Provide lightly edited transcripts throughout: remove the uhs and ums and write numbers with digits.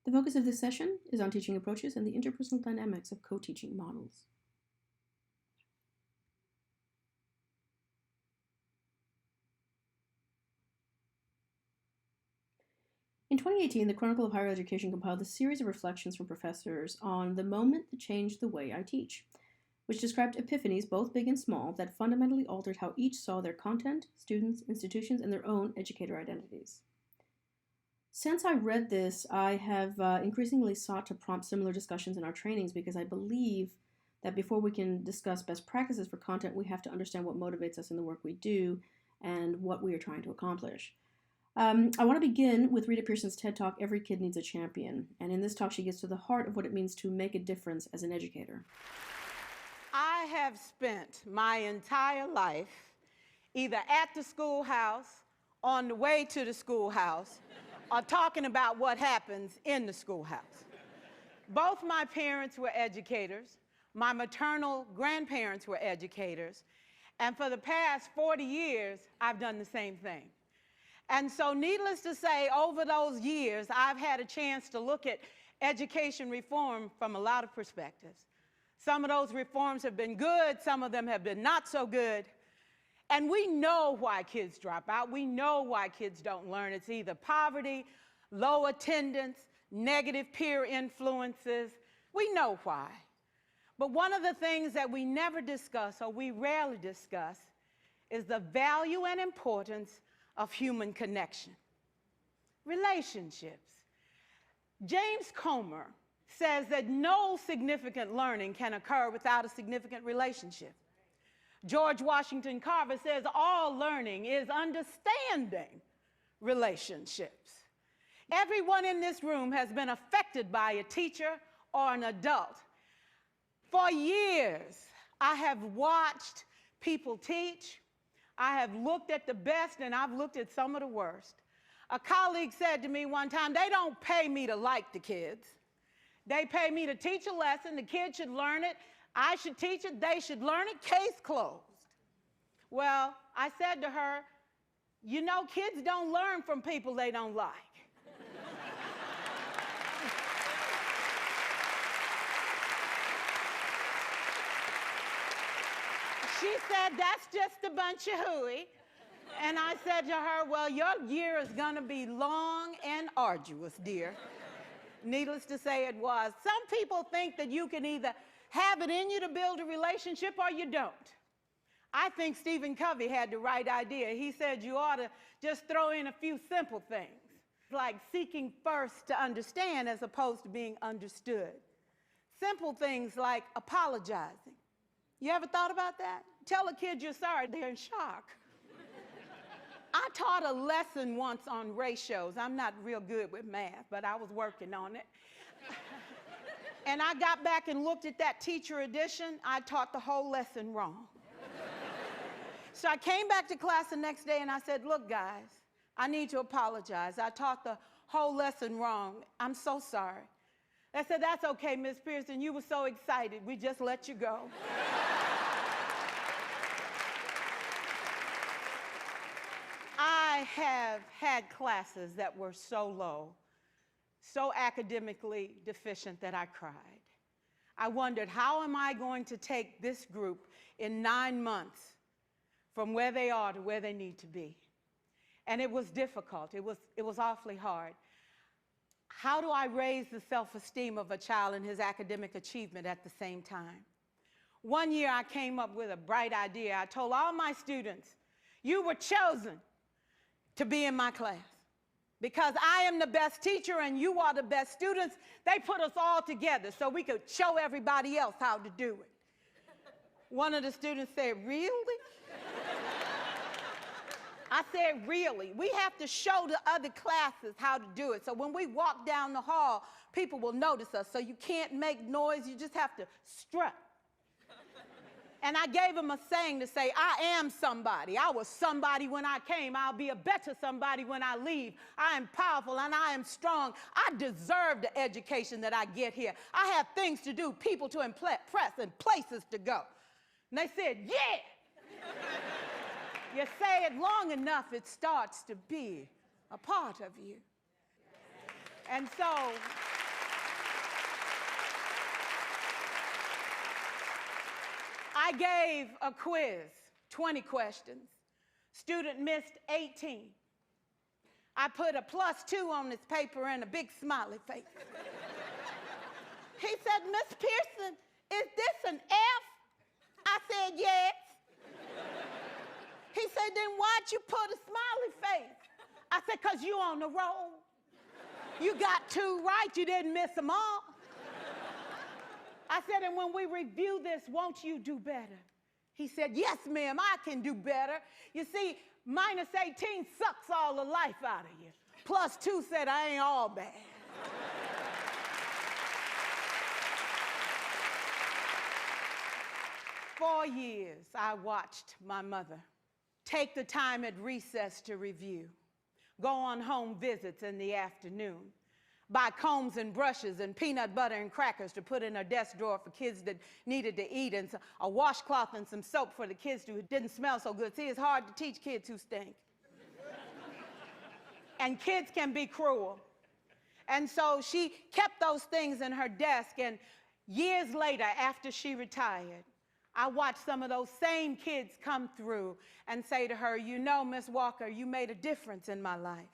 The focus of this session is on teaching approaches and the interpersonal dynamics of co-teaching models. In 2018, the Chronicle of Higher Education compiled a series of reflections from professors on the moment that changed the way I teach, which described epiphanies, both big and small, that fundamentally altered how each saw their content, students, institutions, and their own educator identities. Since I read this, I have increasingly sought to prompt similar discussions in our trainings because I believe that before we can discuss best practices for content, we have to understand what motivates us in the work we do and what we are trying to accomplish. I want to begin with Rita Pearson's TED Talk, Every Kid Needs a Champion. And in this talk, she gets to the heart of what it means to make a difference as an educator. I have spent my entire life either at the schoolhouse, on the way to the schoolhouse, or talking about what happens in the schoolhouse. Both my parents were educators. My maternal grandparents were educators. And for the past 40 years, I've done the same thing. And so needless to say, over those years, I've had a chance to look at education reform from a lot of perspectives. Some of those reforms have been good, some of them have been not so good. And we know why kids drop out. We know why kids don't learn. It's either poverty, low attendance, negative peer influences. We know why. But one of the things that we never discuss, or we rarely discuss, is the value and importance of human connection. Relationships. James Comer says that no significant learning can occur without a significant relationship. George Washington Carver says all learning is understanding relationships. Everyone in this room has been affected by a teacher or an adult. For years, I have watched people teach. I have looked at the best and I've looked at some of the worst. A colleague said to me one time, they don't pay me to like the kids. They pay me to teach a lesson. The kids should learn it. I should teach it. They should learn it. Case closed. Well, I said to her, you know, kids don't learn from people they don't like. She said, that's just a bunch of hooey. And I said to her, well, your year is going to be long and arduous, dear. Needless to say, it was. Some people think that you can either have it in you to build a relationship or you don't. I think Stephen Covey had the right idea. He said you ought to just throw in a few simple things, like seeking first to understand as opposed to being understood. Simple things like apologizing. You ever thought about that? Tell a kid you're sorry, they're in shock. I taught a lesson once on ratios. I'm not real good with math, but I was working on it. And I got back and looked at that teacher edition. I taught the whole lesson wrong. So I came back to class the next day and I said, look, guys, I need to apologize. I taught the whole lesson wrong. I'm so sorry. They said, that's okay, Miss Pearson. You were so excited. We just let you go. I have had classes that were so low, so academically deficient that I cried. I wondered, how am I going to take this group in 9 months from where they are to where they need to be? And it was difficult. It was awfully hard. How do I raise the self-esteem of a child and his academic achievement at the same time? One year I came up with a bright idea. I told all my students, you were chosen to be in my class. Because I am the best teacher and you are the best students, they put us all together so we could show everybody else how to do it. One of the students said, really? I said, really? We have to show the other classes how to do it. So when we walk down the hall, people will notice us. So you can't make noise, you just have to strut. And I gave him a saying to say, I am somebody. I was somebody when I came. I'll be a better somebody when I leave. I am powerful and I am strong. I deserve the education that I get here. I have things to do, people to impress, and places to go. And they said, yeah. You say it long enough, it starts to be a part of you. And so I gave a quiz, 20 questions. Student missed 18. I put a +2 on this paper and a big smiley face. He said, Miss Pearson, is this an F? I said, yes. He said, then why'd you put a smiley face? I said, because you on the roll. You got 2 right, you didn't miss them all. I said, and when we review this, won't you do better? He said, yes, ma'am, I can do better. You see, -18 sucks all the life out of you. +2 said, I ain't all bad. For years, I watched my mother take the time at recess to review, go on home visits in the afternoon, buy combs and brushes and peanut butter and crackers to put in her desk drawer for kids that needed to eat, and a washcloth and some soap for the kids who didn't smell so good. See, it's hard to teach kids who stink. And kids can be cruel. And so she kept those things in her desk, and years later, after she retired, I watched some of those same kids come through and say to her, you know, Miss Walker, you made a difference in my life.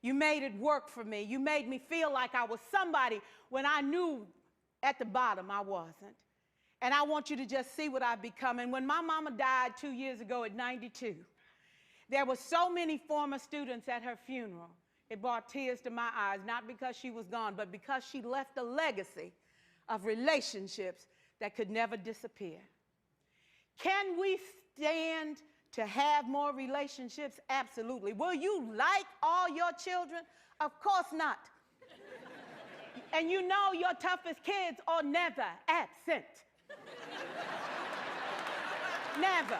You made it work for me. You made me feel like I was somebody when I knew at the bottom I wasn't. And I want you to just see what I've become. And when my mama died 2 years ago at 92, there were so many former students at her funeral. It brought tears to my eyes, not because she was gone, but because she left a legacy of relationships that could never disappear. Can we stand to have more relationships? Absolutely. Will you like all your children? Of course not. And you know your toughest kids are never absent. Never.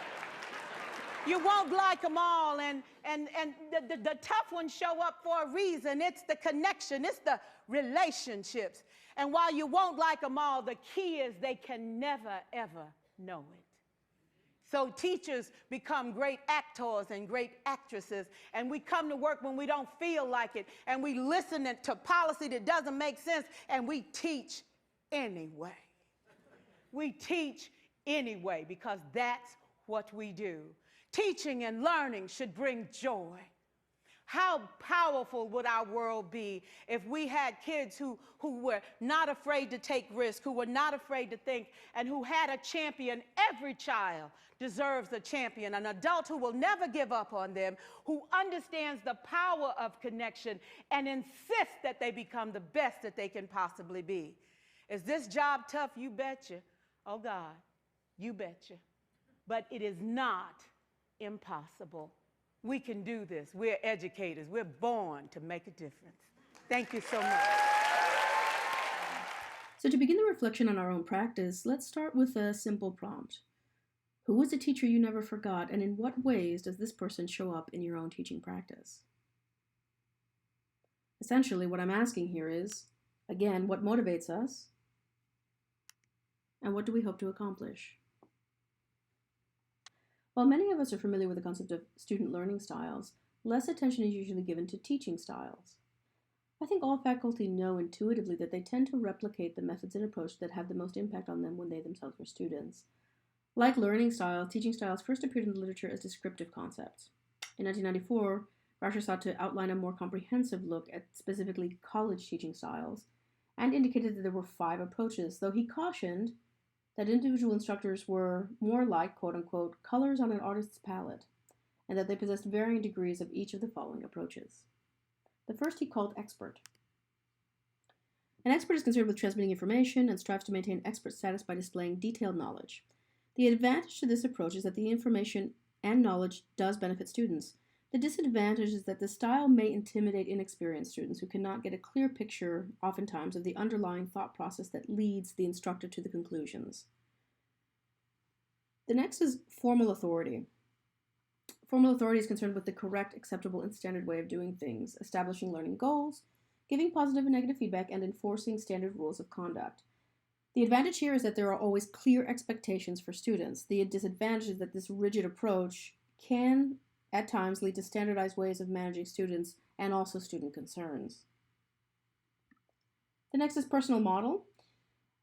You won't like them all, and the tough ones show up for a reason. It's the connection, it's the relationships. And while you won't like them all, the key is they can never, ever know it. So teachers become great actors and great actresses, and we come to work when we don't feel like it, and we listen to policy that doesn't make sense, and we teach anyway. We teach anyway because that's what we do. Teaching and learning should bring joy. How powerful would our world be if we had kids who were not afraid to take risks, who were not afraid to think, and who had a champion? Every child deserves a champion, an adult who will never give up on them, who understands the power of connection and insists that they become the best that they can possibly be. Is this job tough? You betcha. Oh God, you betcha. But it is not impossible. We can do this. We're educators. We're born to make a difference. Thank you so much. So to begin the reflection on our own practice, let's start with a simple prompt. Who was a teacher you never forgot, and in what ways does this person show up in your own teaching practice? Essentially, what I'm asking here is, again, what motivates us, and what do we hope to accomplish? While many of us are familiar with the concept of student learning styles, less attention is usually given to teaching styles. I think all faculty know intuitively that they tend to replicate the methods and approach that have the most impact on them when they themselves were students. Like learning styles, teaching styles first appeared in the literature as descriptive concepts. In 1994, Rasher sought to outline a more comprehensive look at specifically college teaching styles, and indicated that there were 5 approaches, though he cautioned that individual instructors were more like, quote-unquote, colors on an artist's palette, and that they possessed varying degrees of each of the following approaches. The first he called expert. An expert is concerned with transmitting information and strives to maintain expert status by displaying detailed knowledge. The advantage to this approach is that the information and knowledge does benefit students. The disadvantage is that the style may intimidate inexperienced students who cannot get a clear picture, oftentimes, of the underlying thought process that leads the instructor to the conclusions. The next is formal authority. Formal authority is concerned with the correct, acceptable, and standard way of doing things, establishing learning goals, giving positive and negative feedback, and enforcing standard rules of conduct. The advantage here is that there are always clear expectations for students. The disadvantage is that this rigid approach can, at times, lead to standardized ways of managing students and also student concerns. The next is personal model.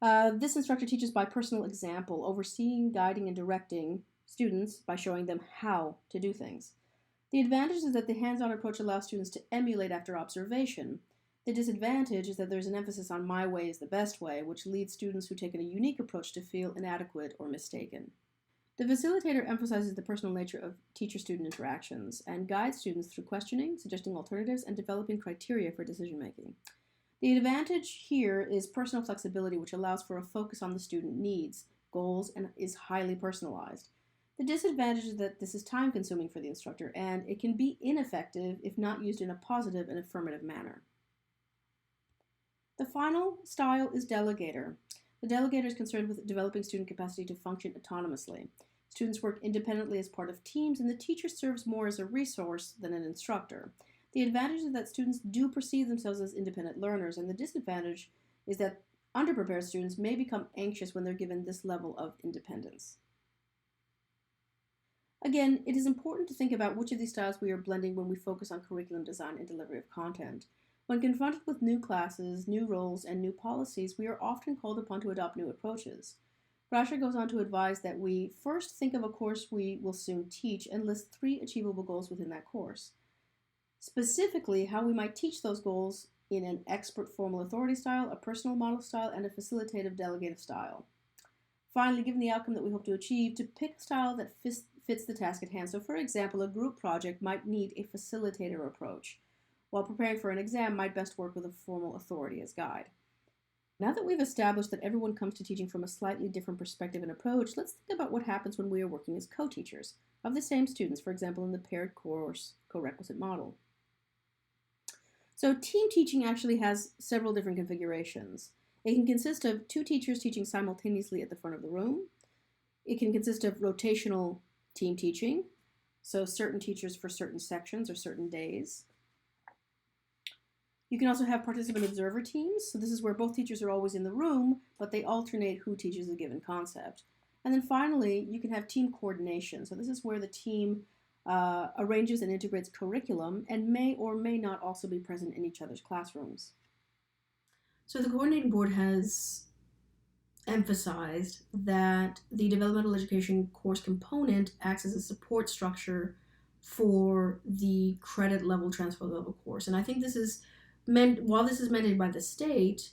This instructor teaches by personal example, overseeing, guiding, and directing students by showing them how to do things. The advantage is that the hands-on approach allows students to emulate after observation. The disadvantage is that there's an emphasis on my way is the best way, which leads students who take a unique approach to feel inadequate or mistaken. The facilitator emphasizes the personal nature of teacher-student interactions and guides students through questioning, suggesting alternatives, and developing criteria for decision-making. The advantage here is personal flexibility, which allows for a focus on the student needs, goals, and is highly personalized. The disadvantage is that this is time consuming for the instructor and it can be ineffective if not used in a positive and affirmative manner. The final style is delegator. The delegator is concerned with developing student capacity to function autonomously. Students work independently as part of teams, and the teacher serves more as a resource than an instructor. The advantage is that students do perceive themselves as independent learners, and the disadvantage is that underprepared students may become anxious when they're given this level of independence. Again, it is important to think about which of these styles we are blending when we focus on curriculum design and delivery of content. When confronted with new classes, new roles, and new policies, we are often called upon to adopt new approaches. Brasher goes on to advise that we first think of a course we will soon teach and list 3 achievable goals within that course. Specifically, how we might teach those goals in an expert formal authority style, a personal model style, and a facilitative delegative style. Finally, given the outcome that we hope to achieve, to pick a style that fits the task at hand. So, for example, a group project might need a facilitator approach, while preparing for an exam might best work with a formal authority as guide. Now that we've established that everyone comes to teaching from a slightly different perspective and approach, let's think about what happens when we are working as co-teachers of the same students, for example, in the paired course co-requisite model. So team teaching actually has several different configurations. It can consist of 2 teachers teaching simultaneously at the front of the room. It can consist of rotational team teaching, so certain teachers for certain sections or certain days. You can also have participant observer teams. So this is where both teachers are always in the room, but they alternate who teaches a given concept. And then finally, you can have team coordination. So this is where the team arranges and integrates curriculum and may or may not also be present in each other's classrooms. So the coordinating board has emphasized that the developmental education course component acts as a support structure for the credit level transfer level course. And I think this is while this is mandated by the state,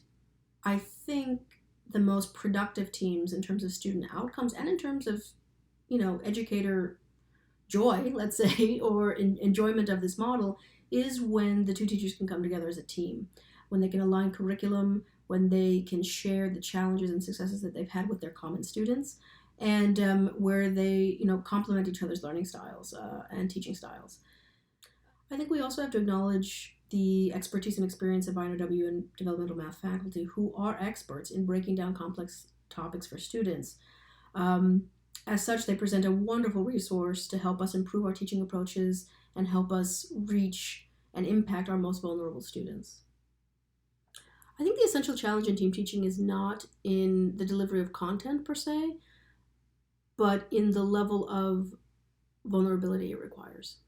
I think the most productive teams in terms of student outcomes and in terms of, educator joy, let's say, or enjoyment of this model is when the 2 teachers can come together as a team, when they can align curriculum, when they can share the challenges and successes that they've had with their common students, and where they, complement each other's learning styles and teaching styles. I think we also have to acknowledge the expertise and experience of INOW and developmental math faculty who are experts in breaking down complex topics for students. As such, they present a wonderful resource to help us improve our teaching approaches and help us reach and impact our most vulnerable students. I think the essential challenge in team teaching is not in the delivery of content per se, but in the level of vulnerability it requires.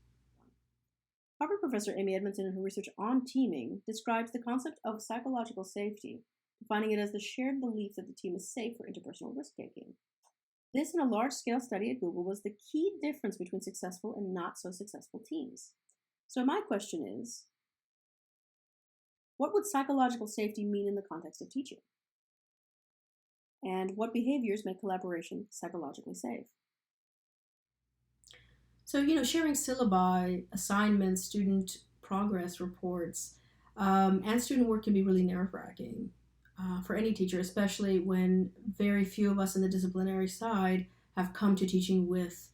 Harvard professor Amy Edmondson, in her research on teaming, describes the concept of psychological safety, defining it as the shared belief that the team is safe for interpersonal risk-taking. This, in a large-scale study at Google, was the key difference between successful and not so successful teams. So my question is, what would psychological safety mean in the context of teaching? And what behaviors make collaboration psychologically safe? So, sharing syllabi, assignments, student progress reports, and student work can be really nerve-wracking for any teacher, especially when very few of us in the disciplinary side have come to teaching with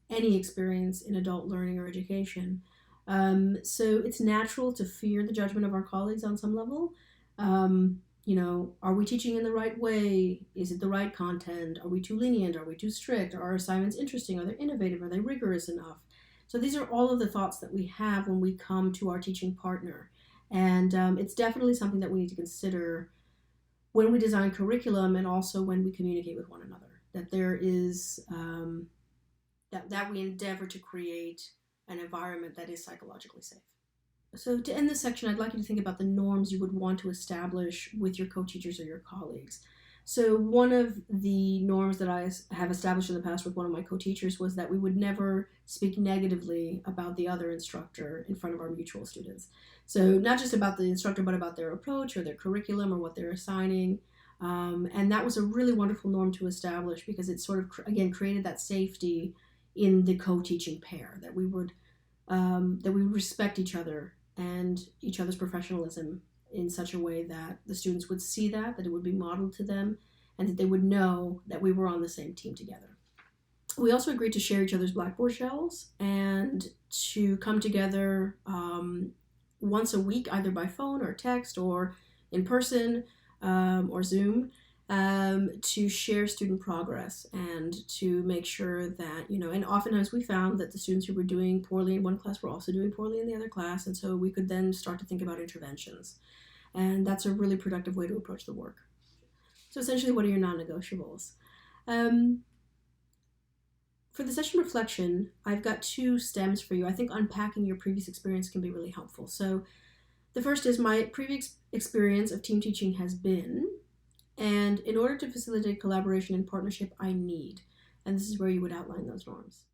any experience in adult learning or education. So it's natural to fear the judgment of our colleagues on some level. Are we teaching in the right way? Is it the right content? Are we too lenient? Are we too strict? Are our assignments interesting? Are they innovative? Are they rigorous enough? So these are all of the thoughts that we have when we come to our teaching partner. And it's definitely something that we need to consider when we design curriculum and also when we communicate with one another, that there is, that we endeavor to create an environment that is psychologically safe. So to end this section, I'd like you to think about the norms you would want to establish with your co-teachers or your colleagues. So one of the norms that I have established in the past with one of my co-teachers was that we would never speak negatively about the other instructor in front of our mutual students. So not just about the instructor, but about their approach or their curriculum or what they're assigning. And that was a really wonderful norm to establish because it sort of, again, created that safety in the co-teaching pair that we respect each other and each other's professionalism in such a way that the students would see that it would be modeled to them, and that they would know that we were on the same team together. We also agreed to share each other's Blackboard shells and to come together once a week, either by phone or text or in person or Zoom, to share student progress and to make sure that, and oftentimes we found that the students who were doing poorly in one class were also doing poorly in the other class, and so we could then start to think about interventions. And that's a really productive way to approach the work. So essentially, what are your non-negotiables? For the session reflection, I've got 2 stems for you. I think unpacking your previous experience can be really helpful. So the first is my previous experience of team teaching has been, and in order to facilitate collaboration and partnership, I need. And this is where you would outline those norms.